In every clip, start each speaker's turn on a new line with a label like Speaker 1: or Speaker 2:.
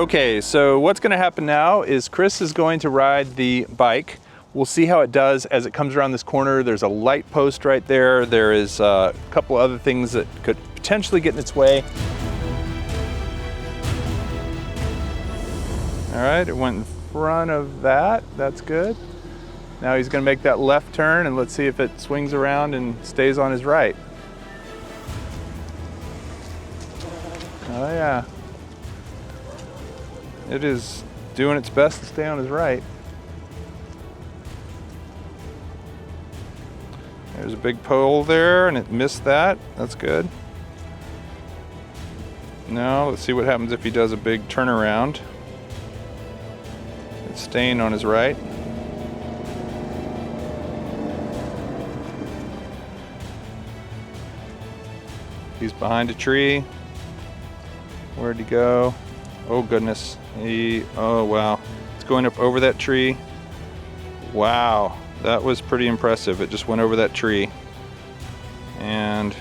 Speaker 1: Okay, so what's going to happen now is Chris is going to ride the bike. We'll see how it does as it comes around this corner. There's a light post right there. There is a couple other things that could potentially get in its way. All right, it went in front of that. That's good. Now he's going to make that left turn, and let's see if it swings around and stays on his right. Oh yeah. It is doing its best to stay on his right. There's a big pole there, and it missed that. That's good. Now, let's see what happens if he does a big turnaround. It's staying on his right. He's behind a tree. Where'd he go? Oh goodness. Oh wow. It's going up over that tree. Wow, that was pretty impressive. It just went over that tree. And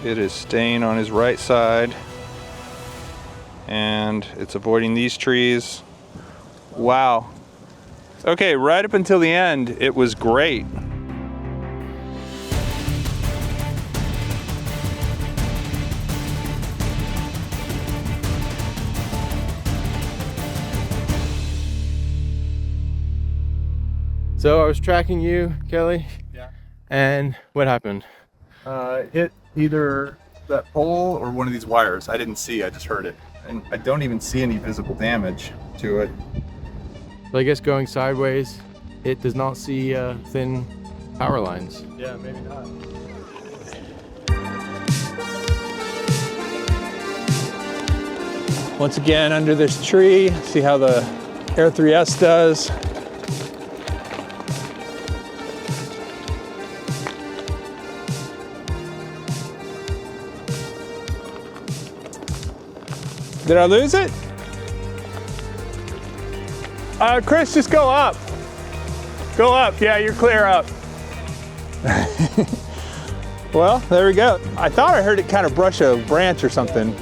Speaker 1: it is staying on his right side. And it's avoiding these trees. Wow. Okay, right up until the end, it was great.
Speaker 2: So I was tracking you, Kelly.
Speaker 1: Yeah.
Speaker 2: And what happened?
Speaker 1: Hit either that pole or one of these wires. I didn't see, I just heard it. And I don't even see any visible damage to it.
Speaker 2: So I guess going sideways, it does not see thin power lines.
Speaker 1: Yeah, maybe not. Once again, under this tree, see how the Air 3S does. Did I lose it? Chris, just go up. Go up, yeah, you're clear up. Well, there we go. I thought I heard it kind of brush a branch or something.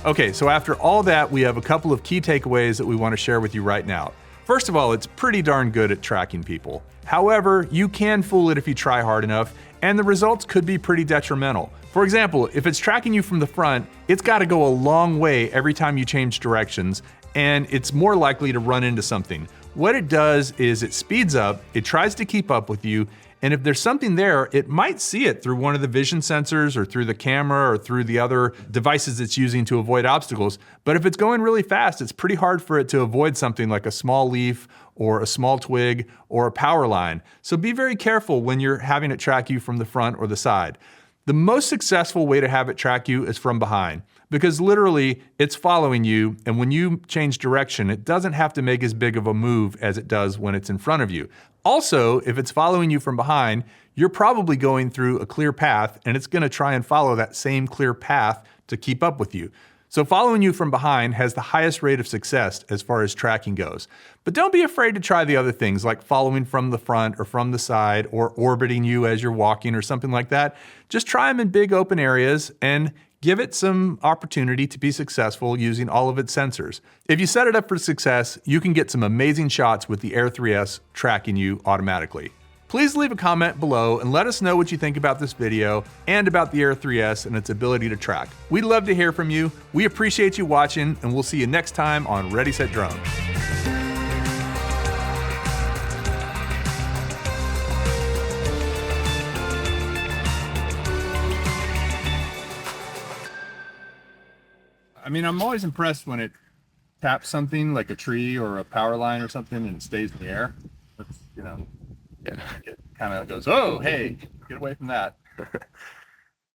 Speaker 1: Okay, so after all that, we have a couple of key takeaways that we want to share with you right now. First of all, it's pretty darn good at tracking people. However, you can fool it if you try hard enough, and the results could be pretty detrimental. For example, if it's tracking you from the front, it's got to go a long way every time you change directions, and it's more likely to run into something. What it does is it speeds up, it tries to keep up with you, and if there's something there, it might see it through one of the vision sensors or through the camera or through the other devices it's using to avoid obstacles. But if it's going really fast, it's pretty hard for it to avoid something like a small leaf or a small twig or a power line. So be very careful when you're having it track you from the front or the side. The most successful way to have it track you is from behind, because literally it's following you, and when you change direction, it doesn't have to make as big of a move as it does when it's in front of you. Also, if it's following you from behind, you're probably going through a clear path, and it's gonna try and follow that same clear path to keep up with you. So following you from behind has the highest rate of success as far as tracking goes. But don't be afraid to try the other things like following from the front or from the side or orbiting you as you're walking or something like that. Just try them in big open areas and give it some opportunity to be successful using all of its sensors. If you set it up for success, you can get some amazing shots with the Air 3S tracking you automatically. Please leave a comment below and let us know what you think about this video and about the Air 3S and its ability to track. We'd love to hear from you. We appreciate you watching, and we'll see you next time on Ready, Set, Drone. I mean, I'm always impressed when it taps something like a tree or a power line or something and it stays in the air. It's, you know, it kind of goes, oh, hey, get away from that.